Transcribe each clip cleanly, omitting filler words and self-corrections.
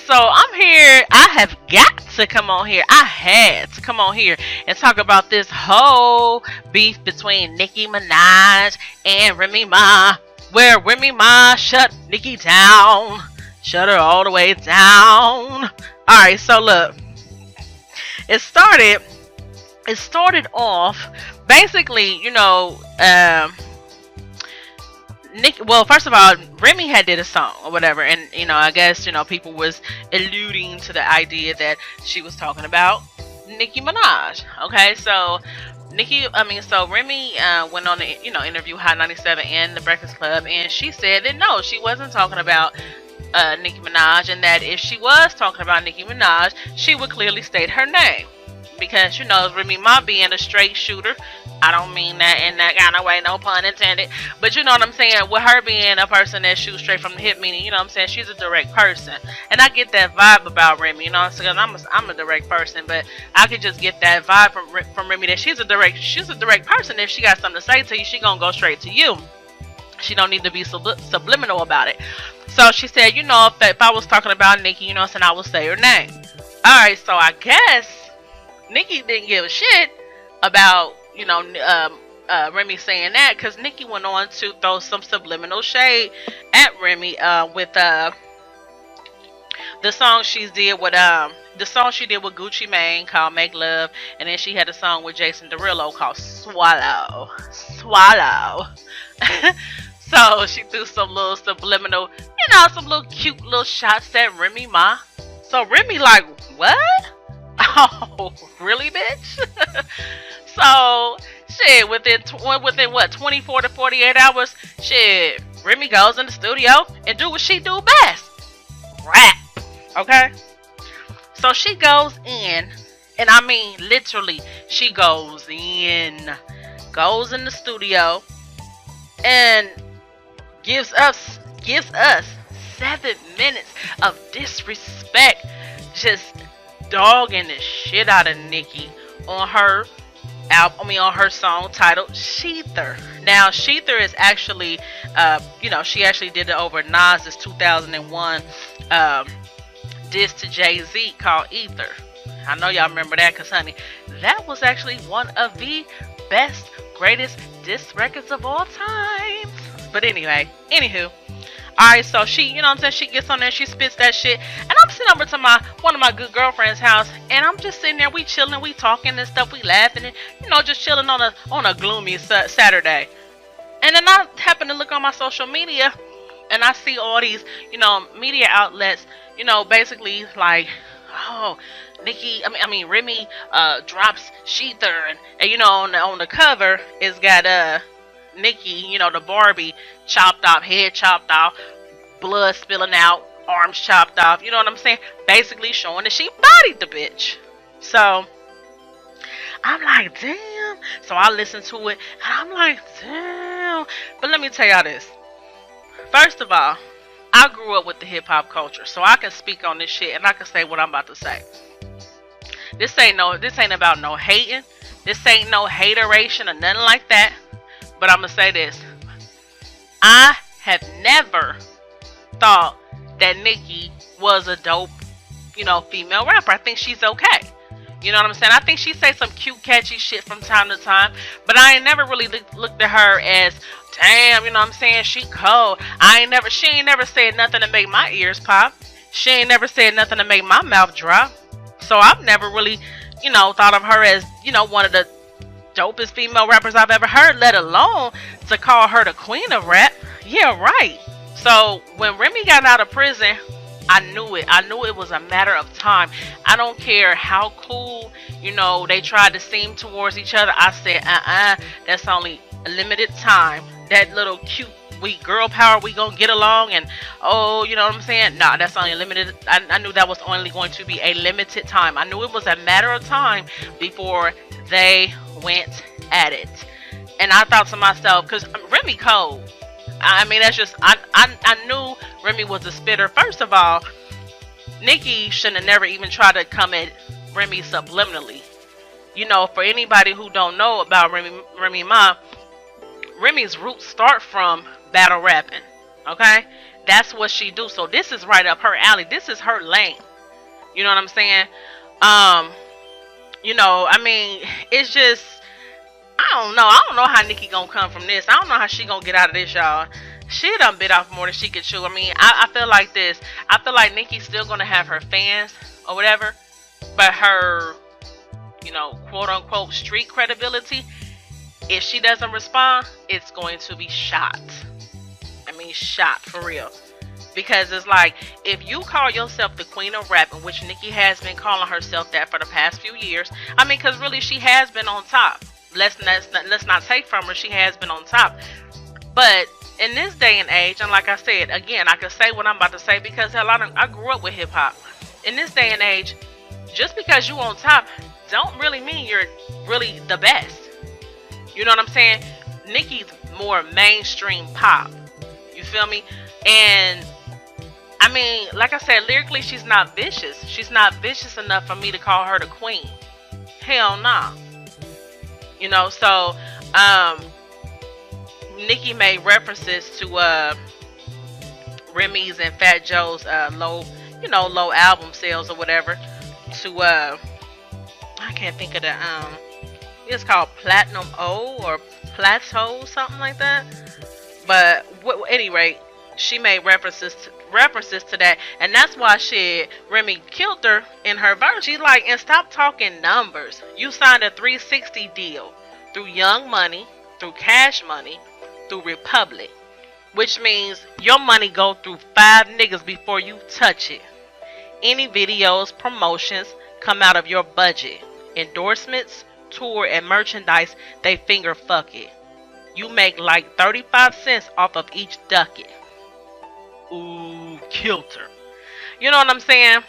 So I'm here. I have got to come on here. I had to come on here and talk about this whole beef between Nicki Minaj and Remy Ma, where Remy Ma shut Nicki down, shut her all the way down. All right, so look, it started. It started off basically, Nick. Well, first of all, Remy had did a song or whatever, and I guess people was alluding to the idea that she was talking about Nicki Minaj. Okay, so Remy went on the interview Hot 97 and the Breakfast Club, and she said that no, she wasn't talking about Nicki Minaj, and that if she was talking about Nicki Minaj, she would clearly state her name. Because Remy Ma being a straight shooter, I don't mean that in that kind of way, no pun intended. But you know what I'm saying, with her being a person that shoots straight from the hip, meaning she's a direct person, and I get that vibe about Remy. I'm a direct person, but I could just get that vibe from Remy that she's a direct person. If she got something to say to you, she gonna go straight to you. She don't need to be subliminal about it. So she said, if I was talking about Nicki, I would say her name. All right, so I guess Nicki didn't give a shit about Remy saying that, because Nicki went on to throw some subliminal shade at Remy with the song she did with Gucci Mane called Make Love, and then she had a song with Jason Derulo called Swallow. So she threw some little subliminal, some little cute little shots at Remy Ma. So Remy like, what? Oh, really, bitch? So, shit, within what, 24 to 48 hours, shit, Remy goes in the studio and do what she do best. Rap. Okay? So she goes in, and I mean literally, she goes in the studio and gives us 7 minutes of disrespect, just dogging the shit out of Nicki on her album, on her song titled SheTher. Now SheTher is actually she actually did it over Nas's 2001 diss to Jay-Z called Ether. I know y'all remember that, because honey, that was actually one of the best, greatest diss records of all time. But anyway, anywho, alright, so she, she gets on there, she spits that shit, and I'm sitting over to one of my good girlfriend's house, and I'm just sitting there, we chilling, we talking and stuff, we laughing, and just chilling on a gloomy Saturday. And then I happen to look on my social media, and I see all these, media outlets, basically like, oh, Remy drops SheTher, and on the cover it's got Nicki, the Barbie, chopped off, head chopped off, blood spilling out, arms chopped off, you know what I'm saying? Basically showing that she bodied the bitch. So I'm like, damn. So I listen to it, and I'm like, damn. But let me tell y'all this. First of all, I grew up with the hip hop culture, so I can speak on this shit, and I can say what I'm about to say. This ain't about no hating. This ain't no hateration or nothing like that. But I'm gonna say this. I have never thought that Nicki was a dope, female rapper. I think she's okay. You know what I'm saying? I think she says some cute, catchy shit from time to time. But I ain't never really looked at her as, damn, you know what I'm saying? She cold. She ain't never said nothing to make my ears pop. She ain't never said nothing to make my mouth drop. So I've never really, thought of her as, one of the dopest female rappers I've ever heard, let alone to call her the queen of rap. Yeah, right. So when Remy got out of prison, I knew it. I knew it was a matter of time. I don't care how cool, they tried to seem towards each other. I said, that's only a limited time. That little cute, we girl power, we gonna get along, and oh, you know what I'm saying? Nah, that's only limited. I knew that was only going to be a limited time. I knew it was a matter of time before they went at it. And I thought to myself, because Remy cold. I mean, that's just, I knew Remy was a spitter. First of all, Nicki shouldn't have never even tried to come at Remy subliminally. For anybody who don't know about Remy Ma, Remy's roots start from battle rapping. Okay? That's what she do. So this is right up her alley. This is her lane. You know what I'm saying? Um, I mean, it's just I don't know. I don't know how Nicki gonna come from this. I don't know how she gonna get out of this, y'all. She done bit off more than she could chew. I mean, I feel like this. I feel like Nicki's still gonna have her fans or whatever, but her, quote unquote street credibility, if she doesn't respond, it's going to be shot. I mean, shot for real. Because it's like, if you call yourself the queen of rap, in which Nicki has been calling herself that for the past few years, I mean, because really she has been on top. Let's not take from her, she has been on top. But in this day and age, and like I said, again, I can say what I'm about to say because hell, I grew up with hip hop. In this day and age, just because you on top, don't really mean you're really the best. You know what I'm saying? Nicki's more mainstream pop. You feel me? And I mean, like I said, lyrically, she's not vicious. She's not vicious enough for me to call her the queen. Hell nah. So Nicki made references to Remy's and Fat Joe's low album sales or whatever. To I can't think of the it's called Platinum O or Plateau, something like that. But at any rate, she made references to that, and that's why Remy killed her in her verse. She's like, and stop talking numbers. You signed a 360 deal through Young Money, through Cash Money, through Republic, which means your money go through 5 niggas before you touch it. Any videos, promotions come out of your budget. Endorsements, tour, and merchandise, they finger fuck it. You make like 35 cents off of each ducat. Ooh, killed her. You know what I'm saying?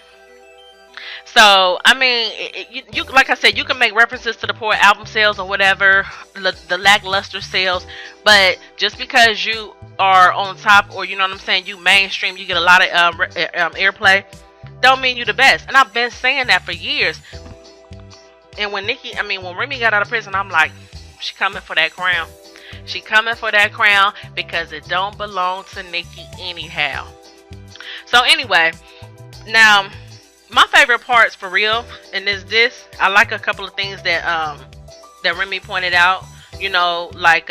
So, I mean, you like I said, you can make references to the poor album sales or whatever, the lackluster sales, but just because you are on top, or you know what I'm saying, you mainstream, you get a lot of airplay, don't mean you the best. And I've been saying that for years. And when Remy got out of prison, I'm like, she coming for that crown. She coming for that crown because it don't belong to Nicki anyhow. So anyway, now my favorite parts for real, and this I like a couple of things that Remy pointed out. Like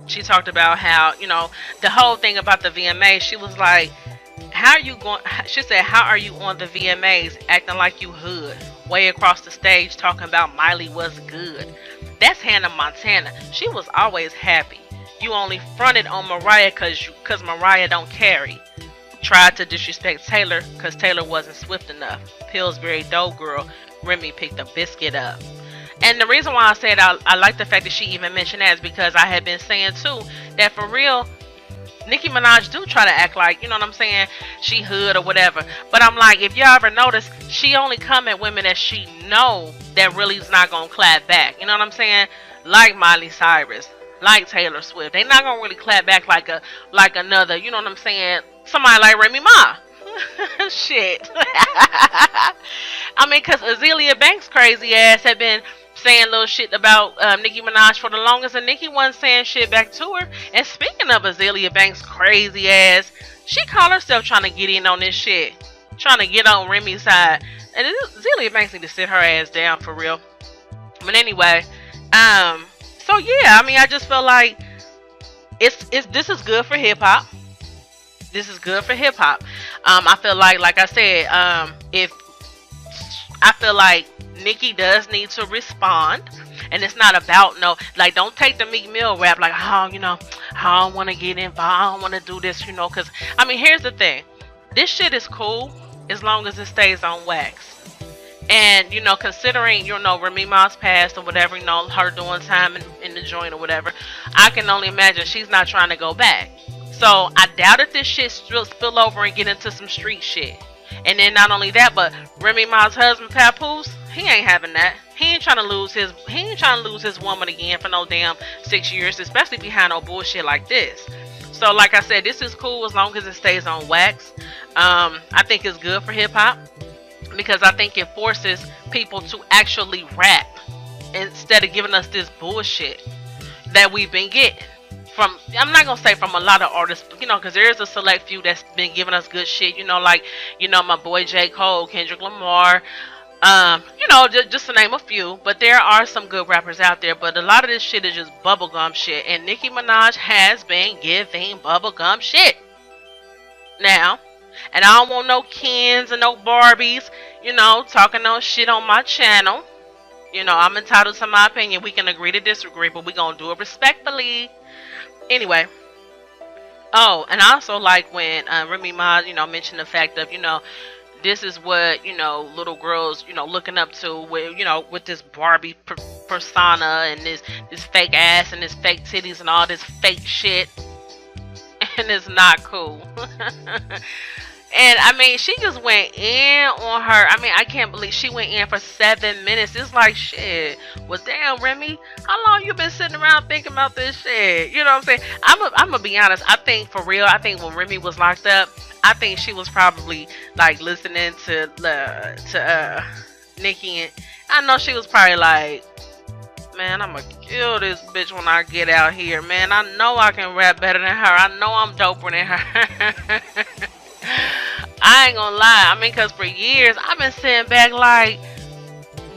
she talked about how the whole thing about the VMAs. She was like, how are you going? She said, how are you on the VMAs acting like you hood? Way across the stage talking about Miley was good. That's Hannah Montana. She was always happy. You only fronted on Mariah cause Mariah don't carry. Tried to disrespect Taylor cause Taylor wasn't swift enough. Pillsbury Dough Girl, Remy picked a biscuit up. And the reason why I said I like the fact that she even mentioned that is because I had been saying too that for real, Nicki Minaj do try to act like, you know what I'm saying, she hood or whatever. But I'm like, if y'all ever notice, she only come at women that she know that really is not going to clap back. You know what I'm saying? Like Miley Cyrus, like Taylor Swift. They not going to really clap back like another, you know what I'm saying, somebody like Remy Ma. Shit. I mean, because Azealia Banks' crazy ass had been saying little shit about Nicki Minaj for the longest, and Nicki wasn't saying shit back to her. And speaking of Azealia Banks' crazy ass, she called herself trying to get in on this shit, trying to get on Remy's side. And Azealia Banks need to sit her ass down for real. But anyway, so yeah, I mean, I just feel like this is good for hip hop. This is good for hip hop. I feel like I said, I feel like Nicki does need to respond, and it's not about don't take the Meek Mill rap like, I don't want to get involved, I don't want to do this, because I mean, here's the thing, this shit is cool as long as it stays on wax. And considering Remy Ma's past or whatever, her doing time in the joint or whatever, I can only imagine she's not trying to go back. So I doubt if this shit spill over and get into some street shit. And then not only that, but Remy Ma's husband Papoose, he ain't having that. He ain't trying to lose his woman again for no damn 6 years, especially behind no bullshit like this. So like I said, this is cool as long as it stays on wax. I think it's good for hip hop because I think it forces people to actually rap instead of giving us this bullshit that we've been getting. I'm not gonna say from a lot of artists, because there is a select few that's been giving us good shit. Like my boy J. Cole, Kendrick Lamar. Just to name a few, but there are some good rappers out there, but a lot of this shit is just bubblegum shit, and Nicki Minaj has been giving bubblegum shit now, and I don't want no Kens and no Barbies, talking no shit on my channel. I'm entitled to my opinion. We can agree to disagree, but we gonna do it respectfully. Anyway, oh, and I also like when Remy Ma, mentioned the fact of, this is what little girls looking up to with this Barbie persona and this fake ass and this fake titties and all this fake shit, and it's not cool. And I mean, she just went in on her. I mean, I can't believe she went in for 7 minutes. It's like, shit. Well, damn, Remy, how long you been sitting around thinking about this shit? You know what I'm saying? I'm gonna be honest. I think for real. I think when Remy was locked up, I think she was probably like listening to Nicki, and I know she was probably like, man, I'm gonna kill this bitch when I get out here, man. I know I can rap better than her. I know I'm doper than her. I ain't gonna lie. I mean, because for years, I've been sitting back like,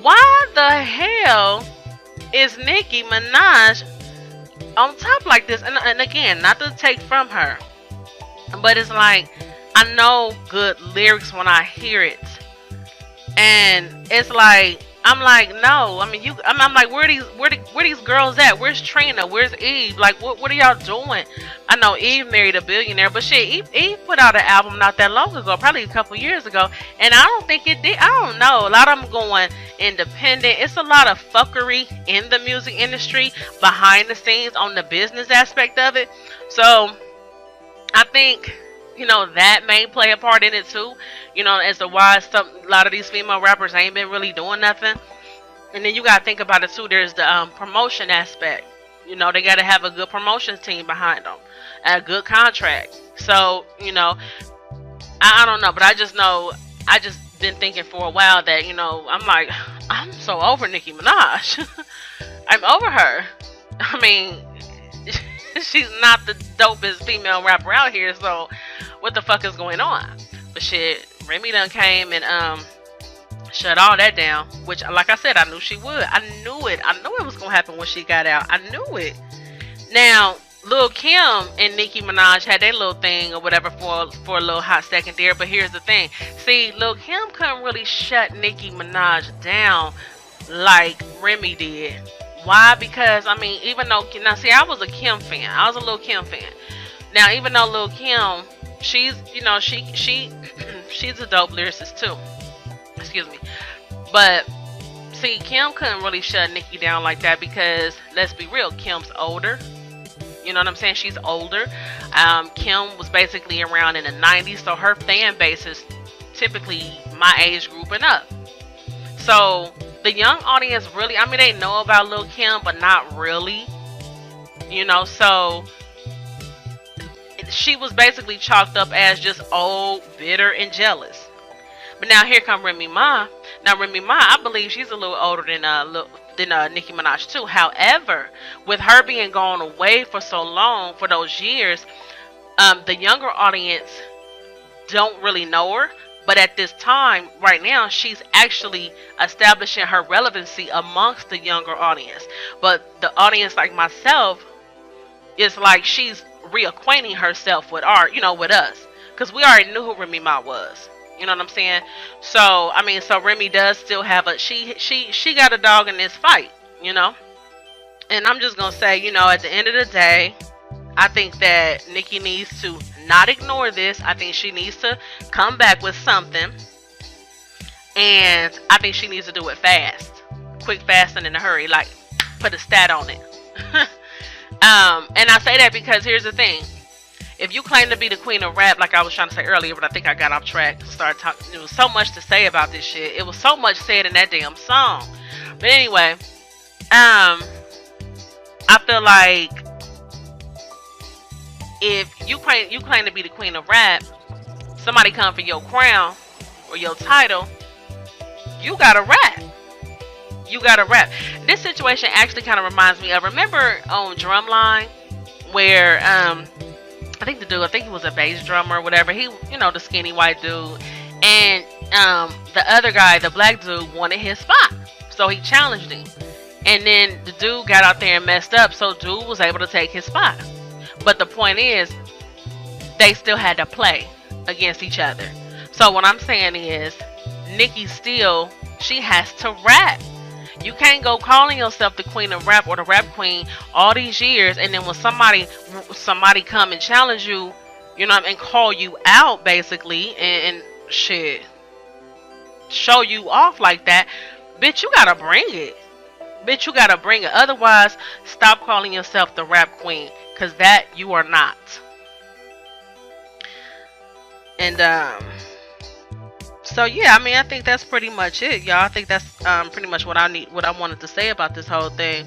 why the hell is Nicki Minaj on top like this? And again, not to take from her, but it's like, I know good lyrics when I hear it. And it's like, I'm like, no. I mean, I'm like, where these girls at? Where's Trina? Where's Eve? Like, what are y'all doing? I know Eve married a billionaire, but shit, Eve put out an album not that long ago, probably a couple years ago, and I don't think it did. I don't know. A lot of them going independent. It's a lot of fuckery in the music industry behind the scenes on the business aspect of it. So I think, that may play a part in it too, as to why a lot of these female rappers ain't been really doing nothing. And then you gotta think about it too, there's the promotion aspect. They gotta have a good promotion team behind them, a good contract. So, I don't know, but I just know, I just been thinking for a while that, I'm like, I'm so over Nicki Minaj. I'm over her. I mean, she's not the dopest female rapper out here, so what the fuck is going on? But shit, Remy done came and shut all that down, which, like I said, I knew she would. I knew it was gonna happen when she got out. I knew it. Now, Lil Kim and Nicki Minaj had their little thing or whatever for a little hot second there, but here's the thing. See, Lil Kim couldn't really shut Nicki Minaj down like Remy did. Why? Because, I mean, even though, now see, I was a Kim fan. I was a Lil Kim fan. Now, even though Lil Kim, she's, she's a dope lyricist too. Excuse me. But, see, Kim couldn't really shut Nicki down like that because, let's be real, Kim's older. You know what I'm saying? She's older. Kim was basically around in the 90s, so her fan base is typically my age group and up. So, the young audience really, I mean, they know about Lil Kim, but not really. So she was basically chalked up as just old, bitter, and jealous. But now here come Remy Ma. Now Remy Ma, I believe she's a little older than Nicki Minaj too. However, with her being gone away for so long, for those years, the younger audience don't really know her. But at this time, right now, she's actually establishing her relevancy amongst the younger audience. But the audience like myself is like she's reacquainting herself with art, with us. Because we already knew who Remy Ma was. You know what I'm saying? So, I mean, so Remy does still have she got a dog in this fight, And I'm just going to say, at the end of the day, I think that Nicki needs to not ignore this. I think she needs to come back with something. And I think she needs to do it fast. Quick, fast, and in a hurry. Like, put a stat on it. And I say that because here's the thing. If you claim to be the queen of rap, like I was trying to say earlier, but I think I got off track. Started talking. There was so much to say about this shit. It was so much said in that damn song. But anyway, I feel like if you claim to be the queen of rap, somebody come for your crown or your title, you gotta rap. You gotta rap. This situation actually kind of reminds me of, remember on Drumline where I think the dude, I think he was a bass drummer or whatever. He, the skinny white dude, and the other guy, the black dude, wanted his spot, so he challenged him. And then the dude got out there and messed up, so dude was able to take his spot. But the point is, they still had to play against each other. So what I'm saying is, Nicki still, she has to rap. You can't go calling yourself the queen of rap or the rap queen all these years, and then when somebody come and challenge you, and call you out basically, and shit, show you off like that, bitch, you gotta bring it. Bitch, you gotta bring it. Otherwise, stop calling yourself the rap queen, cause that you are not. And so yeah, I think that's pretty much it, y'all. I think that's pretty much what I wanted to say about this whole thing.